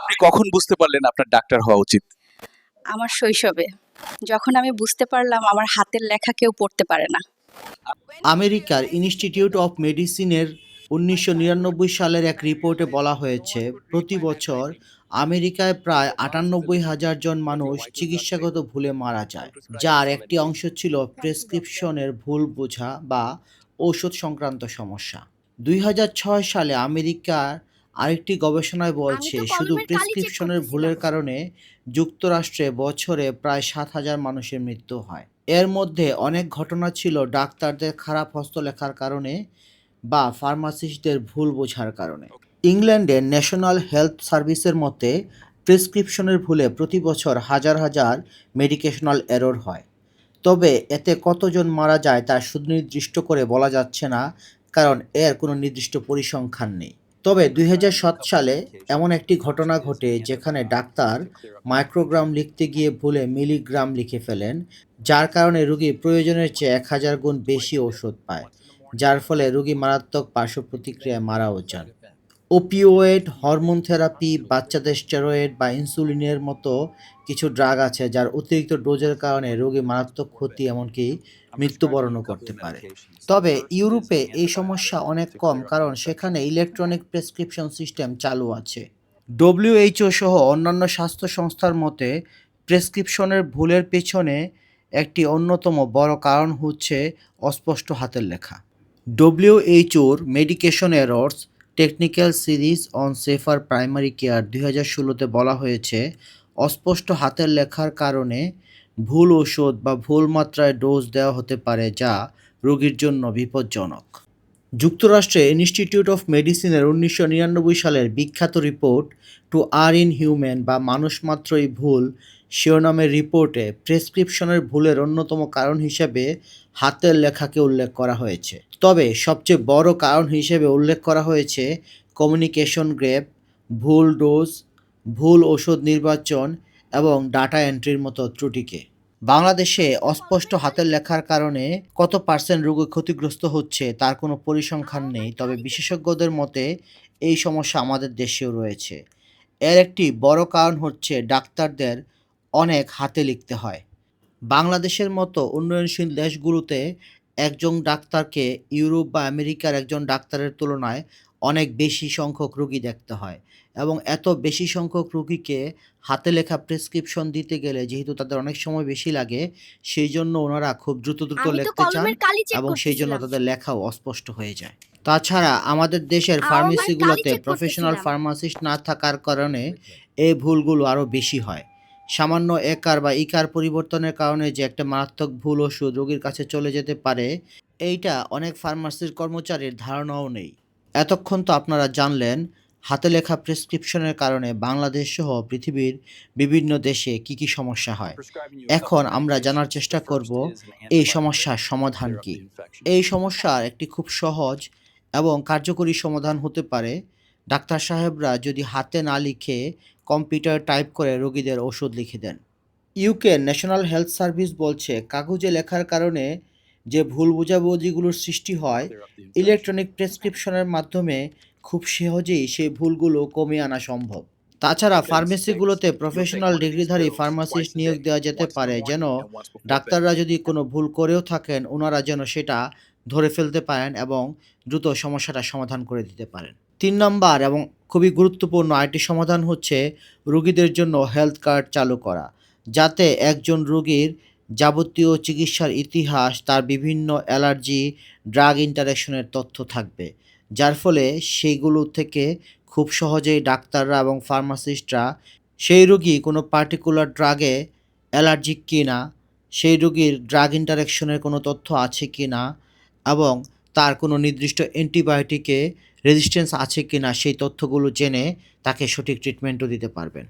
আপনি কখন বুঝতে পারলেন আপনার ডাক্তার হওয়া উচিত? আমার শৈশবে যখন আমি বুঝতে পারলাম আমার হাতের লেখা কেউ পড়তে পারে না। আমেরিকার ইনস্টিটিউট অফ মেডিসিনের ১৯৯৯ সালের এক রিপোর্টে বলা হয়েছে, প্রতি বছর আমেরিকায় প্রায় ৯৮,০০০ জন মানুষ চিকিৎসাগত ভুলে মারা যায়, যার একটি অংশ ছিল প্রেসক্রিপশনের ভুল বোঝা বা ঔষধ সংক্রান্ত সমস্যা। ২০০৬ সালে আমেরিকার আরেকটি গবেষণায় বলছে, শুধু প্রেসক্রিপশনের ভুলের কারণে যুক্তরাষ্ট্রে বছরে প্রায় ৭,০০০ মানুষের মৃত্যু হয়। এর মধ্যে অনেক ঘটনা ছিল ডাক্তারদের খারাপ হস্তলেখার কারণে বা ফার্মাসিস্টদের ভুল বোঝার কারণে। ইংল্যান্ডের ন্যাশনাল হেলথ সার্ভিসের মতে, প্রেসক্রিপশনের ভুলে প্রতি বছর হাজার হাজার মেডিকেশনাল এরর হয়। তবে এতে কতজন মারা যায় তা সুনির্দিষ্ট করে বলা যাচ্ছে না, কারণ এর কোনো নির্দিষ্ট পরিসংখ্যান নেই। তবে ২০০৭ সালে এমন একটি ঘটনা ঘটে যেখানে ডাক্তার মাইক্রোগ্রাম লিখতে গিয়ে ভুলে মিলিগ্রাম লিখে ফেলেন, যার কারণে রোগী প্রয়োজনের চেয়ে ১,০০০ গুণ বেশি ওষুধ পায়, যার ফলে রোগী মারাত্মক পার্শ্ব প্রতিক্রিয়ায় মারাও যান। ওপিওয়েড, হরমোন থেরাপি, বাচ্চাদের স্টেরয়েড বা ইনসুলিনের মতো কিছু ড্রাগ আছে যার অতিরিক্ত ডোজের কারণে রোগী মারাত্মক ক্ষতি, এমনকি মৃত্যুবরণও করতে পারে। তবে ইউরোপে এই সমস্যা অনেক কম, কারণ সেখানে ইলেকট্রনিক প্রেসক্রিপশন সিস্টেম চালু আছে। ডব্লিউএইচও সহ অন্যান্য স্বাস্থ্য সংস্থার মতে, প্রেসক্রিপশনের ভুলের পেছনে একটি অন্যতম বড় কারণ হচ্ছে অস্পষ্ট হাতের লেখা। ডব্লিউএইচওর medication errors technical series on safer primary care ২০১৬-তে বলা হয়েছে, অস্পষ্ট হাতের লেখার কারণে ভুল ওষুধ বা ভুল মাত্রায় ডোজ দেওয়া হতে পারে, যা রোগীর জন্য বিপজ্জনক। যুক্তরাষ্ট্রে ইনস্টিটিউট অফ মেডিসিনের ১৯৯৯ সালের বিখ্যাত report to err in human বা মানুষ মাত্রই ভুল শিরোনামের রিপোর্টে প্রেসক্রিপশনের ভুলের অন্যতম কারণ হিসেবে হাতের লেখাকে উল্লেখ করা হয়েছে। তবে সবচেয়ে বড় কারণ হিসেবে উল্লেখ করা হয়েছে কমিউনিকেশন গ্যাপ, ভুল ডোজ, ভুল ওষুধ নির্বাচন এবং ডাটা এন্ট্রির মতো ত্রুটিকে। বাংলাদেশে অস্পষ্ট হাতের লেখার কারণে কত পার্সেন্ট রোগী ক্ষতিগ্রস্ত হচ্ছে তার কোনো পরিসংখ্যান নেই, তবে বিশেষজ্ঞদের মতে এই সমস্যা আমাদের দেশেও রয়েছে। এর একটি বড় কারণ হচ্ছে ডাক্তারদের অনেক হাতে লিখতে হয়। বাংলাদেশের মতো উন্নয়নশীল দেশগুলোতে একজন ডাক্তারকে ইউরোপ বা আমেরিকার একজন ডাক্তারের তুলনায় অনেক বেশি সংখ্যক রোগী দেখতে হয়, এবং এত বেশি সংখ্যক রোগীকে হাতে লেখা প্রেসক্রিপশন দিতে গেলে যেহেতু তাদের অনেক সময় বেশি লাগে, সেই জন্য ওনারা খুব দ্রুত লিখতে চান এবং সেই জন্য তাদের লেখাও অস্পষ্ট হয়ে যায়। তাছাড়া আমাদের দেশের ফার্মেসিগুলোতে প্রফেশনাল ফার্মাসিস্ট না থাকার কারণে এই ভুলগুলো আরও বেশি হয়। সামান্য একার বা ইকার পরিবর্তনের কারণে যে একটা মারাত্মক ভুল ওষুধ রোগীর কাছে চলে যেতে পারে, এইটা অনেক ফার্মাসির কর্মচারীর ধারণাও নেই। এতক্ষণ তো আপনারা জানলেন হাতে লেখা প্রেসক্রিপশনের কারণে বাংলাদেশ সহ পৃথিবীর বিভিন্ন দেশে কি কি সমস্যা হয়। এখন আমরা জানার চেষ্টা করব এই সমস্যার সমাধান কি। এই সমস্যার একটি খুব সহজ এবং কার্যকরী সমাধান হতে পারে, ডাক্তার সাহেবরা যদি হাতে না লিখে কম্পিউটার টাইপ করে রোগীদের ওষুধ লিখে দেন। ইউকে ন্যাশনাল হেলথ সার্ভিস বলছে, কাগজে লেখার কারণে যে ভুল বোঝাবুঝিগুলোর সৃষ্টি হয়, ইলেকট্রনিক প্রেসক্রিপশনের মাধ্যমে খুব সহজেই সেই ভুলগুলো কমিয়ে আনা সম্ভব। তাছাড়া ফার্মেসিগুলোতে প্রফেশনাল ডিগ্রিধারী ফার্মাসিস্ট নিয়োগ দেওয়া যেতে পারে, যেন ডাক্তাররা যদি কোনো ভুল করেও থাকেন ওনারা যেন সেটা ধরে ফেলতে পারেন এবং দ্রুত সমস্যাটা সমাধান করে দিতে পারেন। ৩ নম্বর এবং খুবই গুরুত্বপূর্ণ আরেকটি সমাধান হচ্ছে রোগীদের জন্য হেলথ কার্ড চালু করা, যাতে একজন রোগীর যাবতীয় চিকিৎসার ইতিহাস, তার বিভিন্ন অ্যালার্জি, ড্রাগ ইন্টারেকশনের তথ্য থাকবে, যার ফলে সেইগুলো থেকে খুব সহজেই ডাক্তাররা এবং ফার্মাসিস্টরা সেই রোগী কোনো পার্টিকুলার ড্রাগে অ্যালার্জিক কিনা, সেই রোগীর ড্রাগ ইন্টারেকশনের কোনো তথ্য আছে কিনা এবং তার কোনো নির্দিষ্ট অ্যান্টিবায়োটিকে রেজিস্ট্যান্স আছে কিনা সেই তথ্যগুলো জেনে তাকে সঠিক ট্রিটমেন্টও দিতে পারবেন।